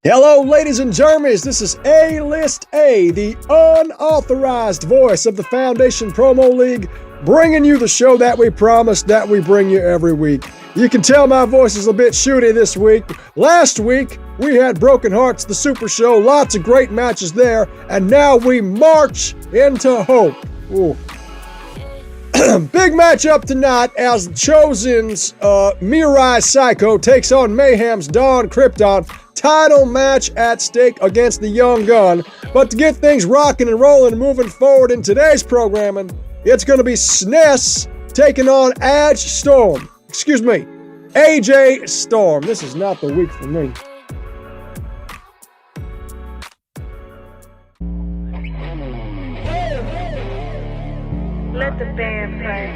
Hello, ladies and germies. This is A-List A, the unauthorized voice of the Foundation Promo League, bringing you the show that we promised that we bring you every week. You can tell my voice is a bit shooty this week. Last week, we had Broken Hearts, the Super Show, lots of great matches there, and now we march into hope. Ooh. Big matchup tonight as Chosen's Mirai Psycho takes on Mayhem's Don Krypton. Title match at stake against the Young Gun. But to get things rocking and rolling and moving forward in today's programming, it's going to be SNES taking on AJ Storm. This is not the week for me. Let the band play.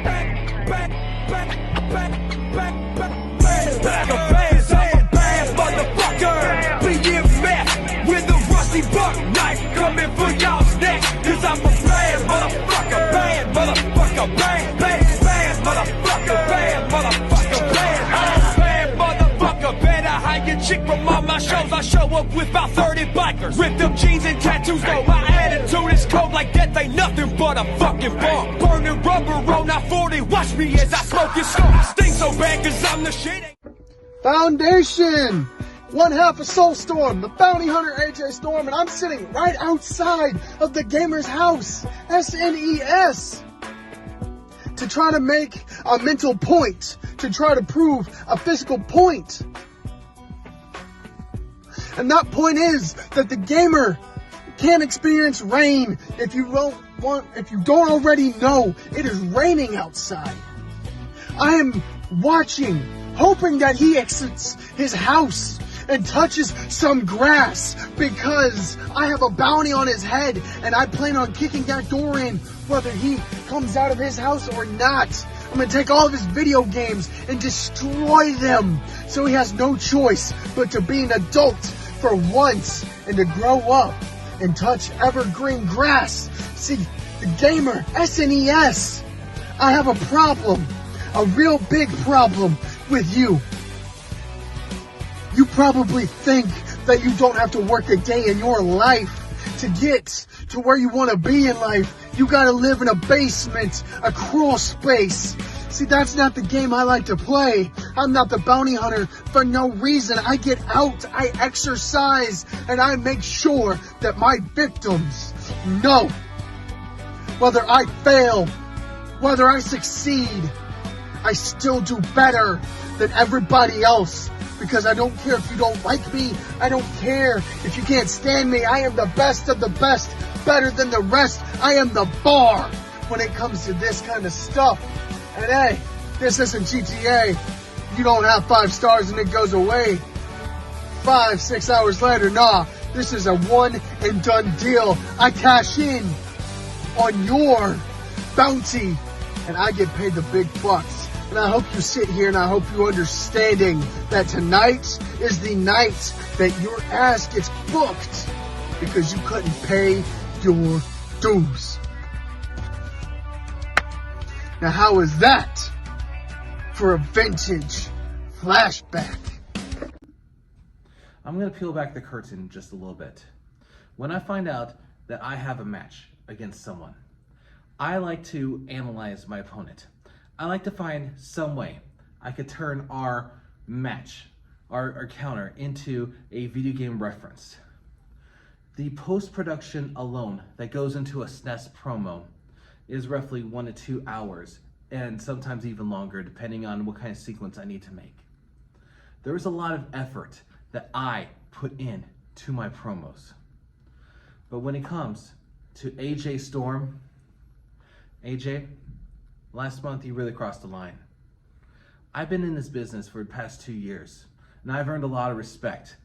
Motherfucker, BMF with a rusty buck knife coming for y'all's neck. Cause I'm a bad motherfucker, bad motherfucker, bad motherfucker, bad motherfucker, bad motherfucker. Better hide your chick from all my shows. I show up with about 30 bikers with them jeans and tattoos. Though my attitude is cold like death ain't nothing but a fucking bomb. Burning rubber on our 40. Watch me as I smoke your skull. Sting so bad cause I'm the shit. Foundation, one half of Soulstorm, the bounty hunter AJ Storm, and I'm sitting right outside of the gamer's house, SNES, to try to make a mental point, to try to prove a physical point. And that point is that the gamer can't experience rain if you don't already know it is raining outside. I am watching, hoping that he exits his house and touches some grass because I have a bounty on his head and I plan on kicking that door in whether he comes out of his house or not. I'm going to take all of his video games and destroy them so he has no choice but to be an adult for once and to grow up and touch evergreen grass. See, the gamer, SNES, I have a problem, a real big problem with you. You probably think that you don't have to work a day in your life to get to where you want to be in life. You gotta live in a basement, a crawl space. See, that's not the game I like to play. I'm not the bounty hunter for no reason. I get out, I exercise, and I make sure that my victims know whether I fail, whether I succeed, I still do better than everybody else because I don't care if you don't like me. I don't care if you can't stand me. I am the best of the best, better than the rest. I am the bar when it comes to this kind of stuff. And hey, this isn't GTA. You don't have 5 stars and it goes away 5-6 hours later. Nah, this is a one and done deal. I cash in on your bounty and I get paid the big bucks. And I hope you sit here and I hope you understanding that tonight is the night that your ass gets booked because you couldn't pay your dues. Now how is that for a vintage flashback? I'm going to peel back the curtain just a little bit. When I find out that I have a match against someone, I like to analyze my opponent. I like to find some way I could turn our match, our counter, into a video game reference. The post-production alone that goes into a SNES promo is roughly 1 to 2 hours, and sometimes even longer, depending on what kind of sequence I need to make. There is a lot of effort that I put in to my promos. But when it comes to AJ Storm, AJ, last month you really crossed the line. I've been in this business for the past 2 years, and I've earned a lot of respect.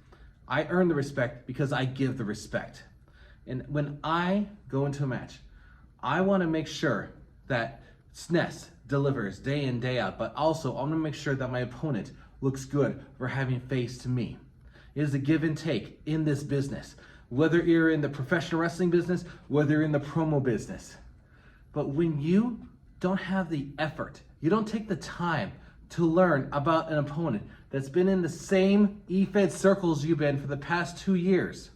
I earn the respect because I give the respect. And when I go into a match, I want to make sure that SNES delivers day in, day out, but also I want to make sure that my opponent looks good for having faced me. It is a give and take in this business, whether you're in the professional wrestling business, whether you're in the promo business. But when you don't have the effort, you don't take the time to learn about an opponent, that's been in the same E-Fed circles you've been for the past 2 years.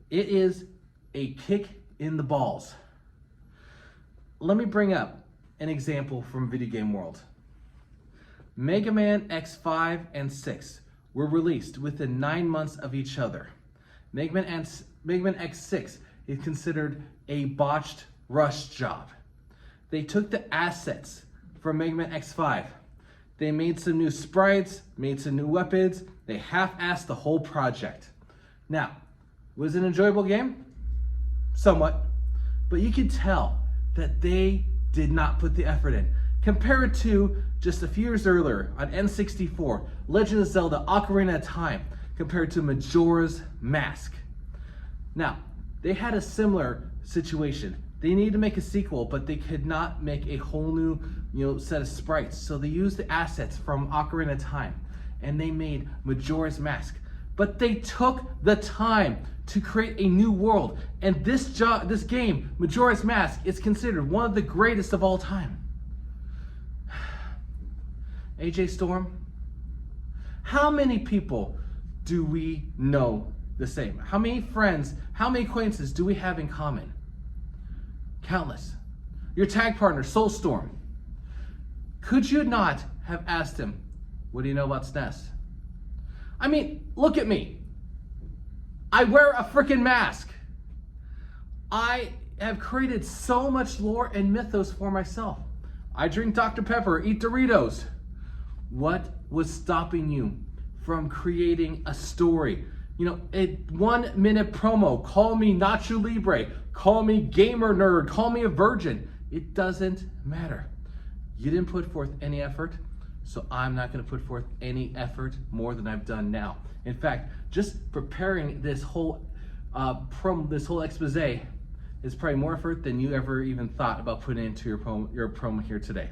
It is a kick in the balls. Let me bring up an example from video game world. Mega Man X5 and 6 were released within 9 months of each other. Mega Man X6 is considered a botched rush job. They took the assets from Mega Man X5. They made some new sprites, made some new weapons. They half-assed the whole project. Now, was it an enjoyable game? Somewhat. But you could tell that they did not put the effort in. Compare it to just a few years earlier on N64, Legend of Zelda Ocarina of Time, compared to Majora's Mask. Now, they had a similar situation. They needed to make a sequel, but they could not make a whole new, set of sprites. So they used the assets from Ocarina of Time, and they made Majora's Mask. But they took the time to create a new world, and this game, Majora's Mask, is considered one of the greatest of all time. AJ Storm, how many people do we know the same? How many friends, how many acquaintances do we have in common? Countless. Your tag partner, Soulstorm. Could you not have asked him, what do you know about SNES? I mean, look at me. I wear a freaking mask. I have created so much lore and mythos for myself. I drink Dr. Pepper, eat Doritos. What was stopping you from creating a story? A 1 minute promo. Call me Nacho Libre. Call me gamer nerd. Call me a virgin. It doesn't matter. You didn't put forth any effort, so I'm not going to put forth any effort more than I've done now. In fact, just preparing this whole expose is probably more effort than you ever even thought about putting into your promo here today.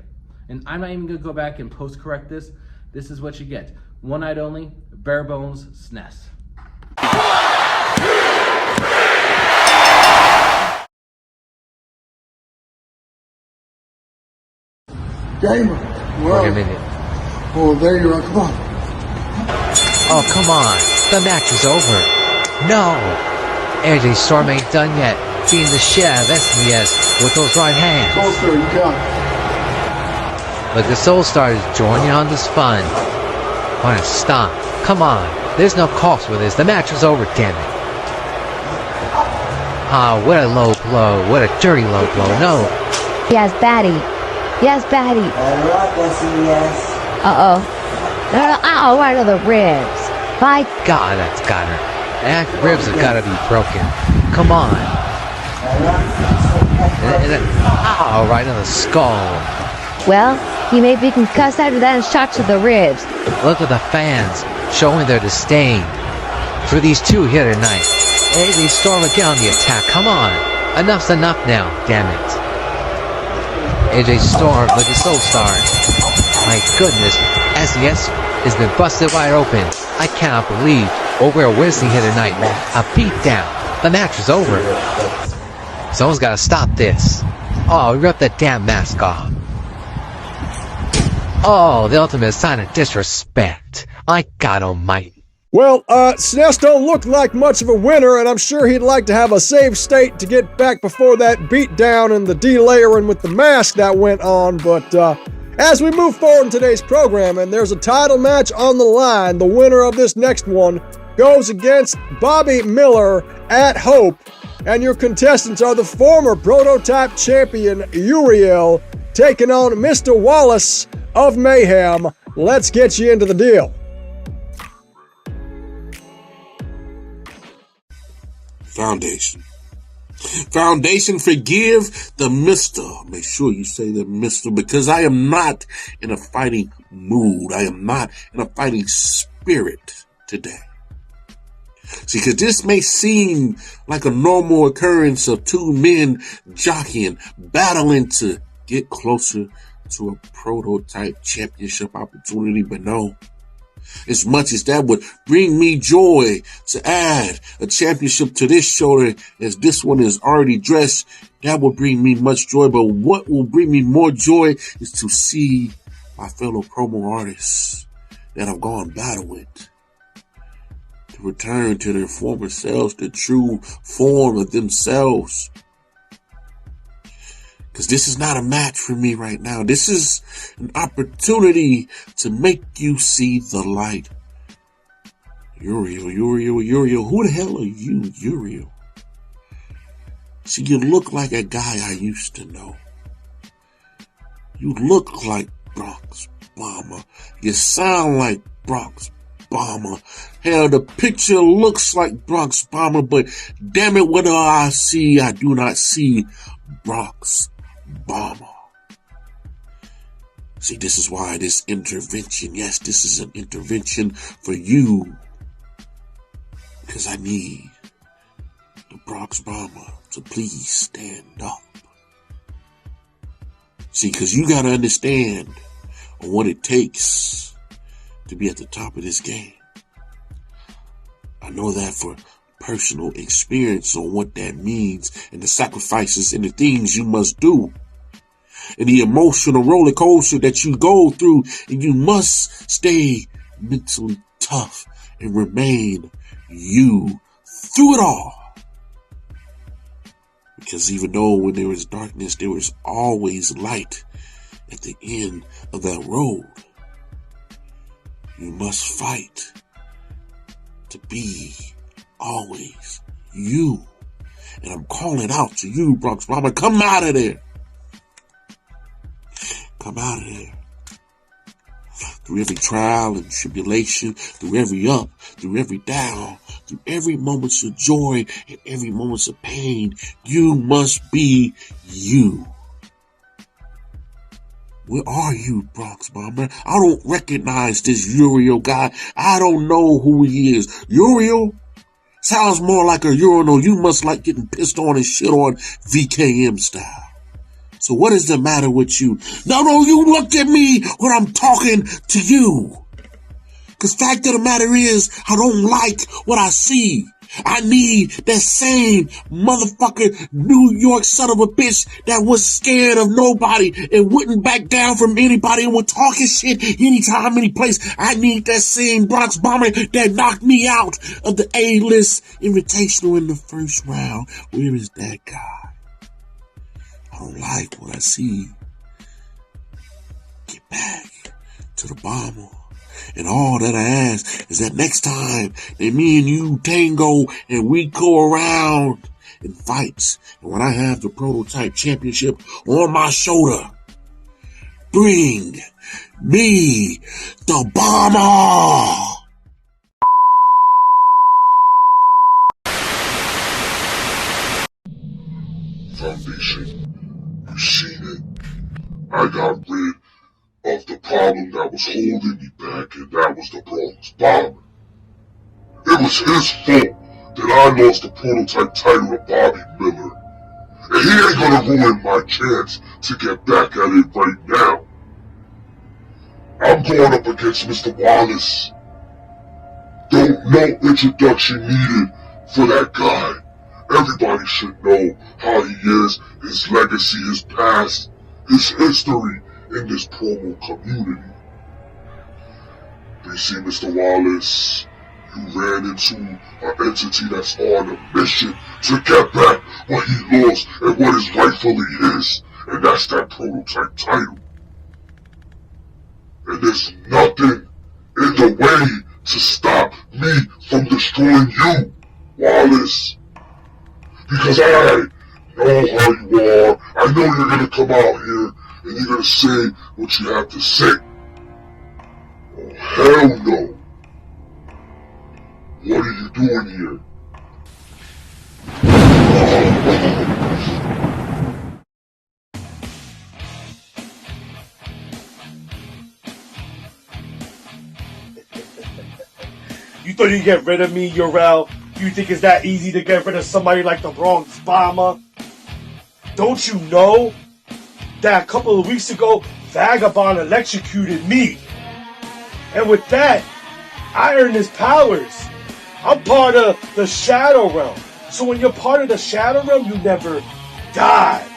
And I'm not even going to go back and post correct this. This is what you get. One night only, bare bones SNES. Gamer. Well, Wait a minute. oh, there you are. Come on. Oh, come on. The match is over. No. AJ Storm ain't done yet. Being the shit out of SNES with those right hands. Closer, you got it. But the Soul Star is joining on this fun. Wanna stop. Come on. There's no cost for this. The match is over, damn it. Ah, what a low blow. What a dirty low blow. No. Yes, Batty. Yes, Batty. Uh-oh. Uh-oh, right on the ribs. By God, that's got her. That ribs have gotta be broken. Come on. Ow, right on the skull. well, he may be concussed after that and shot to the ribs. Look at the fans showing their disdain for these two here tonight. AJ Storm again on the attack. Come on. Enough's enough now, damn it. AJ Storm with the Soul Star. My goodness, SNES has been busted wide open. I cannot believe what we're witnessing here tonight. A beatdown. The match is over. Someone's gotta stop this. Oh, rip the damn mask off. Oh, the ultimate sign of disrespect. My God almighty. Well, SNES don't look like much of a winner, and I'm sure he'd like to have a save state to get back before that beatdown and the delayering with the mask that went on, but as we move forward in today's program, and there's a title match on the line, the winner of this next one goes against Bobby Miller at Hope, and your contestants are the former Prototype champion Uriel taking on Mister Wallace of Mayhem. Let's get you into the deal. Foundation. Foundation, forgive the Mister. Make sure you say the Mister, because I am not in a fighting mood. I am not in a fighting spirit today. See, because this may seem like a normal occurrence of two men jockeying, battling to get closer to a Prototype championship opportunity, but no. As much as that would bring me joy to add a championship to this shoulder, as this one is already dressed, that will bring me much joy. But what will bring me more joy is to see my fellow promo artists that have gone battle with, to return to their former selves, the true form of themselves. Because this is not a match for me right now. This is an opportunity to make you see the light. Uriel, who the hell are you, Uriel? See, you look like a guy I used to know. You look like Bronx Bomber. You sound like Bronx Bomber. Hell, the picture looks like Bronx Bomber, but damn it, what do I see? I do not see Bronx Bomber. See, this is why this intervention, yes, this is an intervention for you. Because I need the Bronx Bomber to please stand up. See, because you got to understand what it takes to be at the top of this game. I know that for personal experience on what that means and the sacrifices and the things you must do and the emotional roller coaster that you go through, and you must stay mentally tough and remain you through it all. Because even though when there is darkness, there is always light at the end of that road. You must fight to be always you. And I'm calling out to you, Bronx Bomber, come out of there. Come out of there. Through every trial and tribulation, through every up, through every down, through every moments of joy and every moments of pain, you must be you. Where are you, Bronx Bomber? I don't recognize this Uriel guy. I don't know who he is. Uriel? Sounds more like a urinal. You must like getting pissed on and shit on VKM style. So what is the matter with you? No, you look at me when I'm talking to you. Because fact of the matter is, I don't like what I see. I need that same motherfucking New York son of a bitch that was scared of nobody and wouldn't back down from anybody and would talk his shit anytime, any place. I need that same Bronx Bomber that knocked me out of the A-List Invitational in the first round. Where is that guy? I don't like what I see. Get back to the bomber. And all that I ask is that next time that me and you tango and we go around in fights, and when I have the prototype championship on my shoulder, bring me the bomber. Foundation. You seen it. I got rid of the problem that was holding me back, and that was the Bronx Bomber. It was his fault that I lost the prototype title to Bobby Miller. And he ain't gonna ruin my chance to get back at it right now. I'm going up against Mister Wallace. No introduction needed for that guy. Everybody should know how he is, his legacy, his past, his history in this promo community. You see, Mr. Wallace, you ran into an entity that's on a mission to get back what he lost and what is rightfully his, and that's that prototype title. And there's nothing in the way to stop me from destroying you, Wallace. Because I know how you are. I know you're gonna come out here and you're gonna say what you have to say. Oh, hell no. What are you doing here? You thought you'd get rid of me, Uriel? You think it's that easy to get rid of somebody like the Bronx Bomber? Don't you know that a couple of weeks ago, Vagabond electrocuted me? And with that, I earned his powers. I'm part of the Shadow Realm. So when you're part of the Shadow Realm, you never die.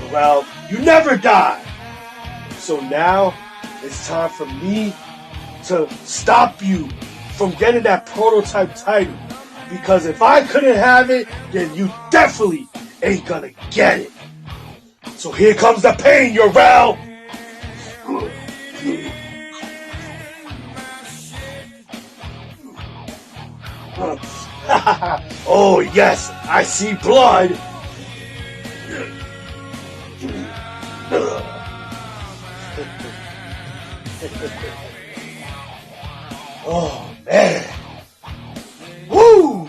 Uriel, you never die. So now, it's time for me to stop you from getting that prototype title. Because if I couldn't have it, then you definitely ain't gonna get it. So here comes the pain, Uriel. Oh yes, I see blood. Oh man. Woo!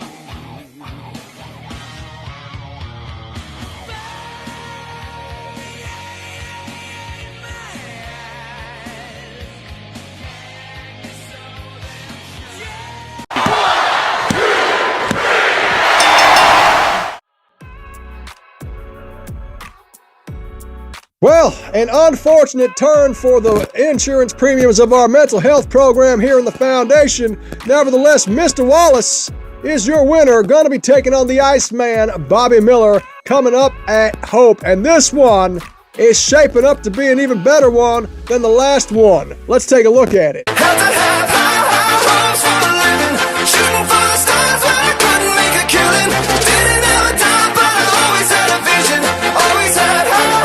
Well, an unfortunate turn for the insurance premiums of our mental health program here in the Foundation. Nevertheless, Mister Wallace is your winner. Going to be taking on the Iceman, Bobby Miller, coming up at Hope. And this one is shaping up to be an even better one than the last one. Let's take a look at it. Had to have high hopes for a living, shooting for the stars when I couldn't make a killing. Didn't have a dime, but I always had a vision. Always had high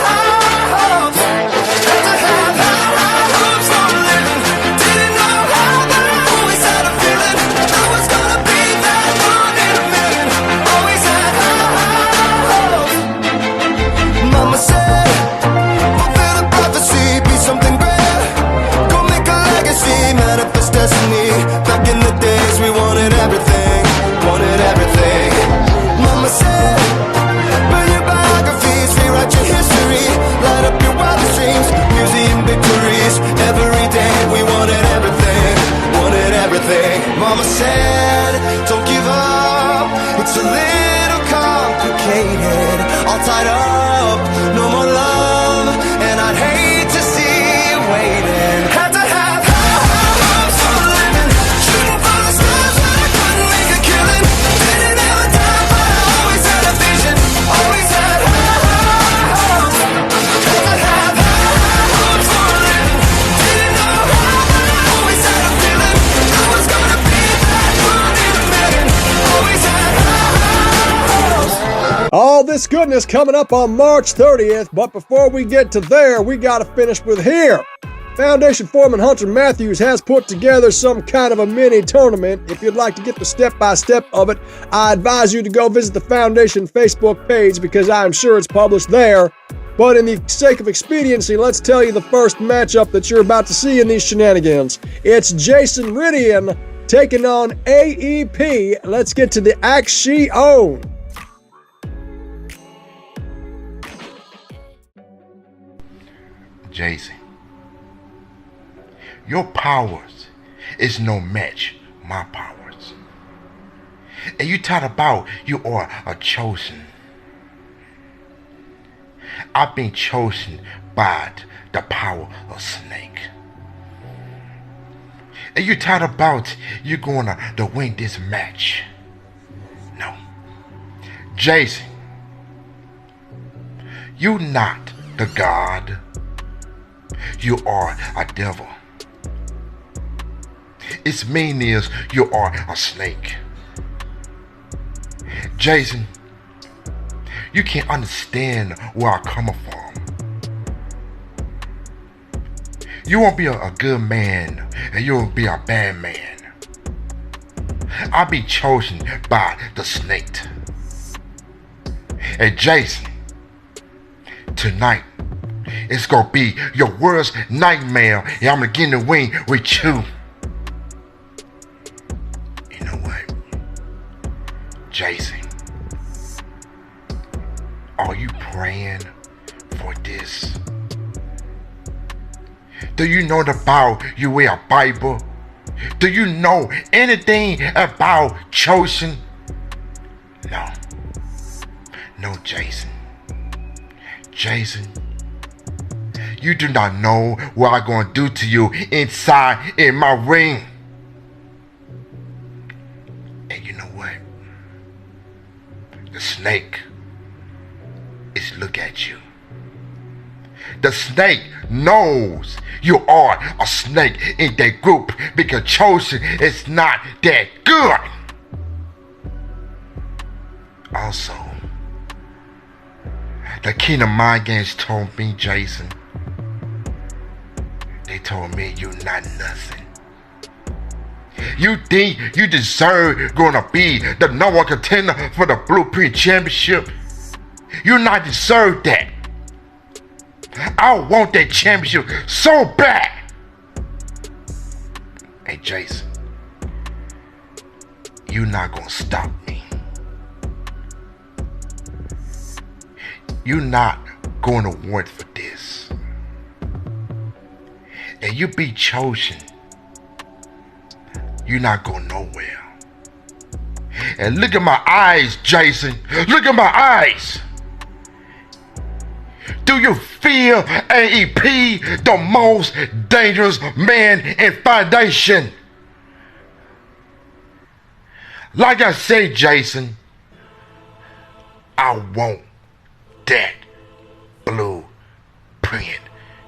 hopes. Had to have high hopes for a living. Didn't know how, but I always had a feeling I was gonna be that one in a million. Always had high hopes. Mama said, fulfill the prophecy, be something great. Go make a legacy, manifest destiny. Back in the days we wanted everything, wanted everything. Mama said, burn your biographies, rewrite your history, light up your wildest dreams, museum victories. Every day we wanted everything, wanted everything. Mama said, don't give up, it's a little complicated. All tied up, no more love, and I'd hate to see you waiting. Had to have high hopes for a living, shooting for the stars when I couldn't make a killing. Didn't have a dime, but I always had a vision. Always had high hopes. Had to have high hopes for a living. Didn't know how, but I always had a feeling I was gonna be that one in a million. Always had high hopes. All this goodness coming up on March 30th, but before we get to there, we got to finish with here. Foundation Foreman Hunter Matthews has put together some kind of a mini tournament. If you'd like to get the step-by-step of it, I advise you to go visit the Foundation Facebook page because I'm sure it's published there. But in the sake of expediency, let's tell you the first matchup that you're about to see in these shenanigans. It's Jason Rhydian taking on AEP. Let's get to the action. Jason, your powers is no match my powers. And you talk about you are a chosen. I've been chosen by the power of snake. And you talk about you're gonna to win this match. No. Jason, you not the god. You are a devil. Its meaning is you are a snake. Jason, you can't understand where I'm coming from. You won't be a good man and you won't be a bad man. I'll be chosen by the snake. And Jason, tonight, it's gonna be your worst nightmare, and I'm gonna get in the ring with you. You know what? Jason, are you praying for this? Do you know about you wear a Bible? Do you know anything about chosen? No. No, Jason. Jason, you do not know what I'm going to do to you inside in my ring. And you know what? The snake is look at you. The snake knows you are a snake in that group because Chosen is not that good. Also, the Kingdom Mind Games told me, Jason, they told me you're not nothing. You think you deserve gonna be the #1 contender for the Blueprint Championship? You not deserve that. I want that championship so bad. Hey Jason, you not gonna stop me. You not going to want for this. And you be chosen, you're not going nowhere. And look at my eyes, Jason. Look at my eyes. Do you feel AEP the most dangerous man in Foundation? Like I said, Jason, I want that Blueprint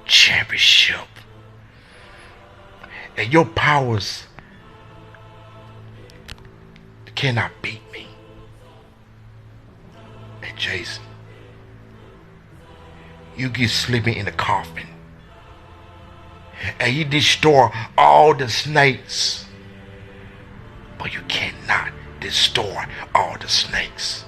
Championship. And your powers cannot beat me. And Jason, you get sleeping in the coffin and you destroy all the snakes, but you cannot destroy all the snakes.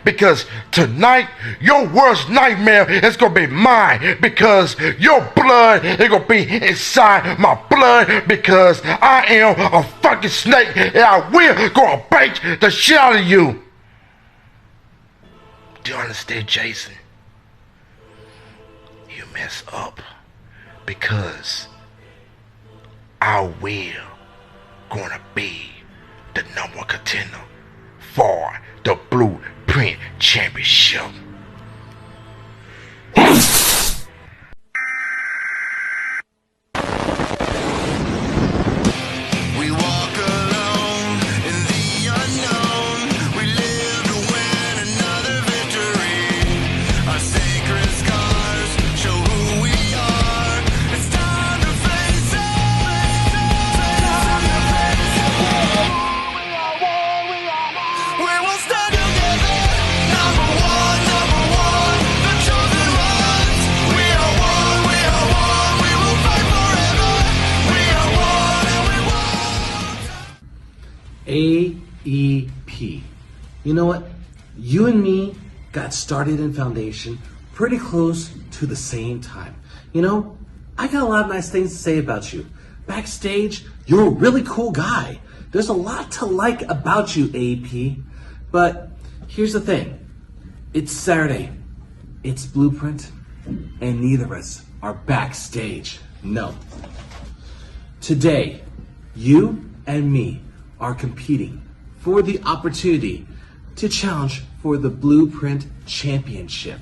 Because tonight, your worst nightmare is going to be mine. Because your blood is going to be inside my blood. Because I am a fucking snake. And I will go and bite the shit out of you. Do you understand, Jason? You mess up. Because I will gonna be the #1 contender for the Blueprint Championship. We walk alone in the unknown. We live to win another victory. Our sacred scars show who we are. It's time to face it. We will stand together. Number one, the chosen ones. We are one, we will fight forever. We are one and we won't. AEP. You know what? You and me got started in Foundation pretty close to the same time. You know, I got a lot of nice things to say about you. Backstage, you're a really cool guy. There's a lot to like about you, AEP. But here's the thing. It's Saturday. It's Blueprint. And neither of us are backstage. No. Today, you and me are competing for the opportunity to challenge for the Blueprint Championship.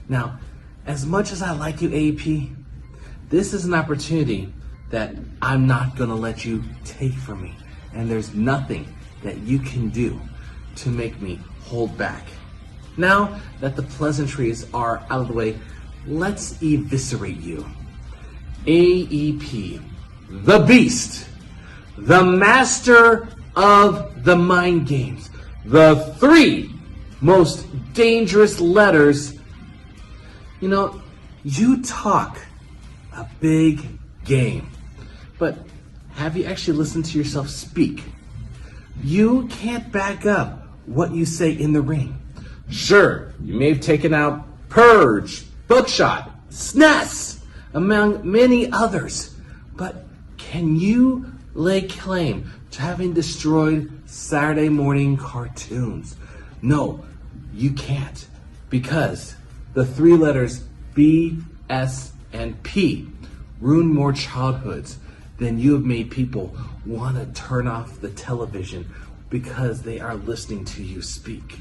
Now, as much as I like you, AP, this is an opportunity that I'm not gonna let you take from me. And there's nothing that you can do to make me hold back. Now that the pleasantries are out of the way, let's eviscerate you. AEP, the Beast, the Master of the Mind Games, the 3 most dangerous letters. You know, you talk a big game, but have you actually listened to yourself speak? You can't back up what you say in the ring. Sure, you may have taken out Purge, Bookshot, SNES, among many others, but can you lay claim to having destroyed Saturday morning cartoons? No, you can't, because the 3 letters B, S, and P ruin more childhoods than you have made people want to turn off the television because they are listening to you speak.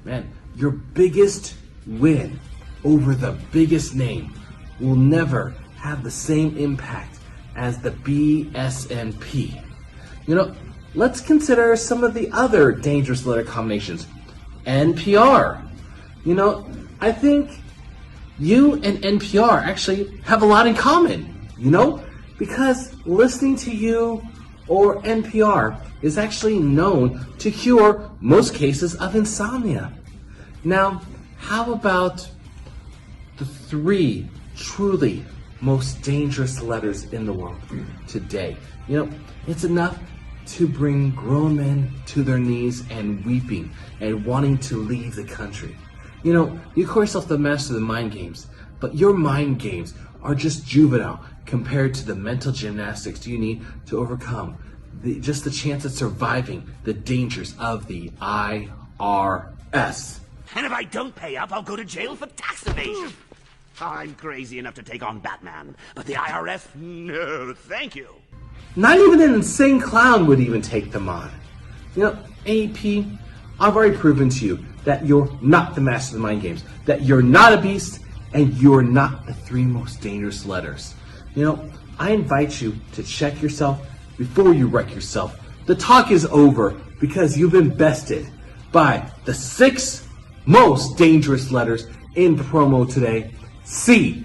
Man, your biggest win over the biggest name will never have the same impact as the B, S, and P. You know, let's consider some of the other dangerous letter combinations. NPR. You know, I think you and NPR actually have a lot in common, you know? Because listening to you or NPR is actually known to cure most cases of insomnia. Now, how about the 3 truly most dangerous letters in the world today? You know, it's enough to bring grown men to their knees and weeping and wanting to leave the country. You know, you call yourself the master of the mind games, but your mind games are just juvenile compared to the mental gymnastics you need to overcome just the chance of surviving the dangers of the IRS. And if I don't pay up, I'll go to jail for tax evasion. I'm crazy enough to take on Batman, but the IRS, no, thank you. Not even an insane clown would even take them on. You know, AP, I've already proven to you that you're not the master of the mind games, that you're not a beast, and you're not the 3 most dangerous letters. You know, I invite you to check yourself before you wreck yourself. The talk is over because you've been bested by the 6 most dangerous letters in promo today. CHOSEN.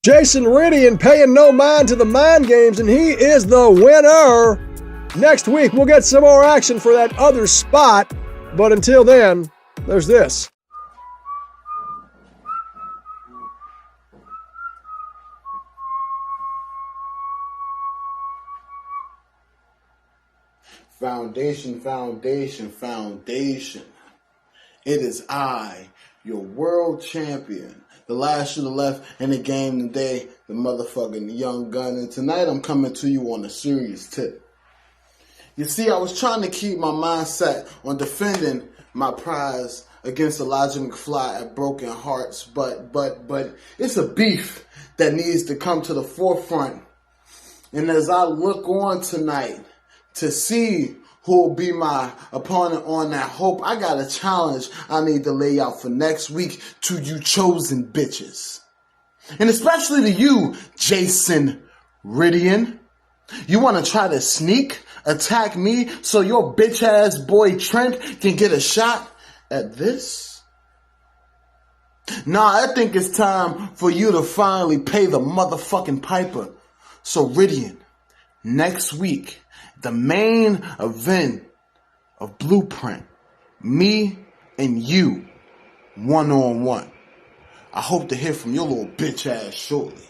Jason Rhydian paying no mind to the mind games, and he is the winner. Next week, we'll get some more action for that other spot. But until then, there's this. Foundation, foundation, foundation. It is I, your world champion, the last shooter left in the game today, the motherfucking young gun. And tonight I'm coming to you on a serious tip. You see, I was trying to keep my mindset on defending my prize against Elijah McFly at Broken Hearts, but it's a beef that needs to come to the forefront. And as I look on tonight to see who will be my opponent on that hope, I got a challenge I need to lay out for next week to you chosen bitches. And especially to you, Jason Rhydian. You want to try to sneak attack me so your bitch ass boy Trent can get a shot at this? Nah, I think it's time for you to finally pay the motherfucking piper. So Rhydian, next week, the main event of Blueprint, me and you, one-on-one. I hope to hear from your little bitch ass shortly.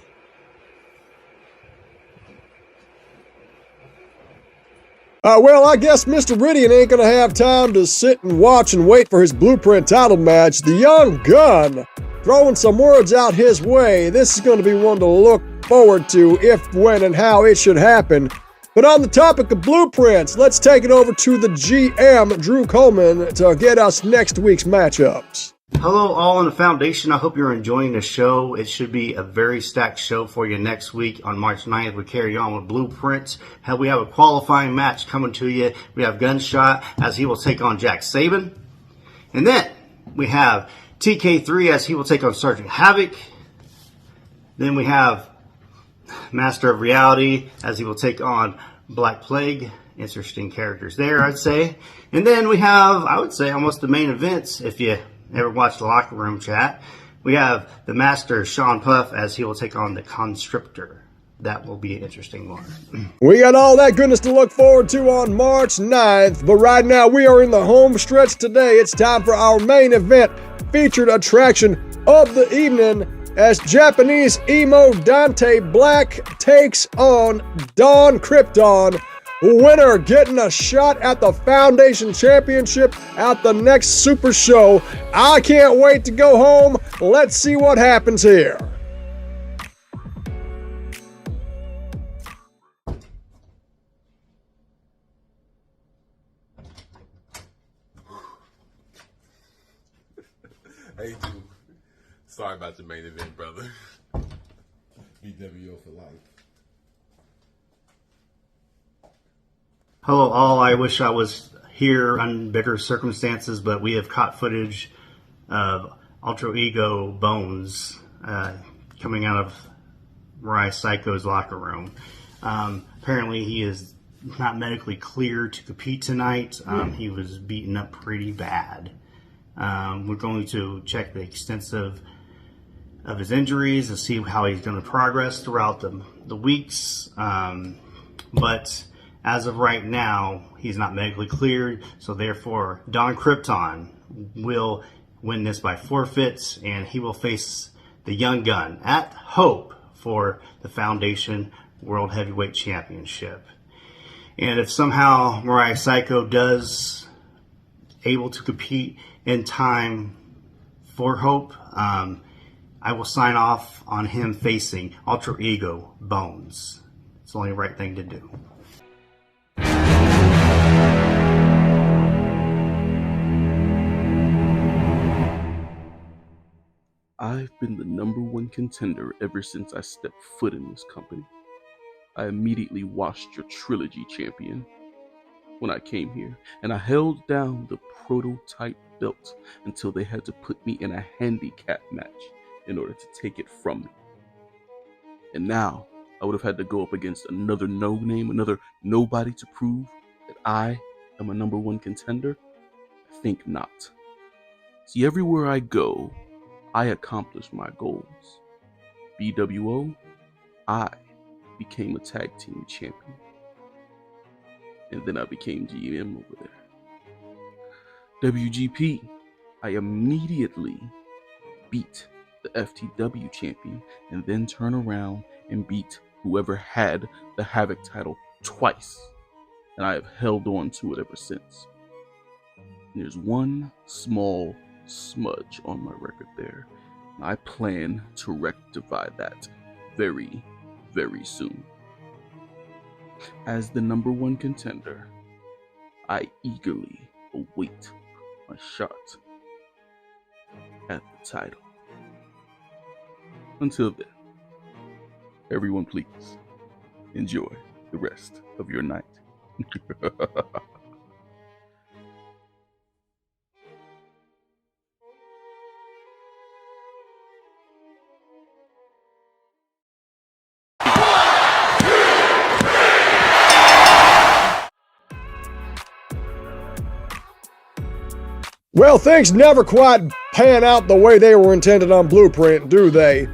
Well, I guess Mister Rhydian ain't gonna have time to sit and watch and wait for his Blueprint title match. The young gun throwing some words out his way. This is gonna be one to look forward to if, when, and how it should happen. But on the topic of blueprints, let's take it over to the GM, Drew Coleman, to get us next week's matchups. Hello, all in the Foundation. I hope you're enjoying the show. It should be a very stacked show for you next week. On March 9th, we carry on with Blueprints. We have a qualifying match coming to you. We have Gunshot, as he will take on Jack Saban. And then we have TK3, as he will take on Sergeant Havoc. Then we have Master of Reality, as he will take on Black Plague. Interesting characters there, I'd say. And then we have, I would say, almost the main events, if you ever watched the Locker Room Chat. We have the Master, Sean Puff, as he will take on the Constrictor. That will be an interesting one. We got all that goodness to look forward to on March 9th, but right now we are in the home stretch today. It's time for our main event, featured attraction of the evening, as Japanese emo Dante Black takes on Don Krypton. Winner getting a shot at the Foundation Championship at the next Super Show. I can't wait to go home. Let's see what happens here. Hey, dude. Sorry about the main event, brother. BWO for life. Hello all, I wish I was here under better circumstances, but we have caught footage of Alter Ego Bones coming out of Mariah Psycho's locker room. Apparently he is not medically cleared to compete tonight. He was beaten up pretty bad. We're going to check the extent of his injuries and see how he's going to progress throughout the weeks. But as of right now, he's not medically cleared, so therefore Don Krypton will win this by forfeits, and he will face the young gun at Hope for the Foundation World Heavyweight Championship. And if somehow Mariah Psycho does able to compete in time for Hope, I will sign off on him facing Alter Ego Bones. It's the only right thing to do. I've been the #1 contender ever since I stepped foot in this company. I immediately watched your trilogy champion when I came here, and I held down the prototype belt until they had to put me in a handicap match in order to take it from me. And now I would have had to go up against another no-name, another nobody to prove that I am a #1 contender? I think not. See, everywhere I go, I accomplish my goals. BWO, I became a tag team champion. And then I became GM over there. WGP, I immediately beat the FTW champion and then turn around and beat whoever had the Havoc title twice. And I have held on to it ever since. And there's one small smudge on my record there. And I plan to rectify that very, very soon. As the #1 contender, I eagerly await my shot at the title. Until then, everyone please enjoy the rest of your night. Well, things never quite pan out the way they were intended on Blueprint, do they?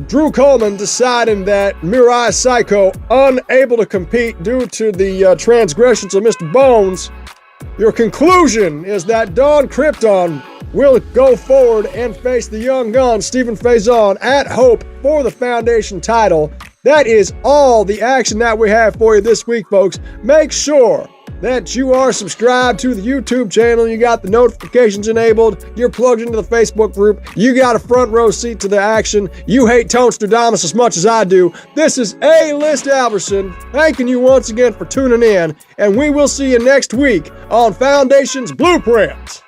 Drew Coleman deciding that Mirai Psycho unable to compete due to the transgressions of Mr. Bones. Your conclusion is that Don Krypton will go forward and face the young gun, Stephen Faison, at Hope for the Foundation title. That is all the action that we have for you this week, folks. Make sure that you are subscribed to the YouTube channel, you got the notifications enabled, you're plugged into the Facebook group, you got a front row seat to the action, you hate Toadstradamus as much as I do. This is A-List Alverson, thanking you once again for tuning in, and we will see you next week on Foundation's Blueprint.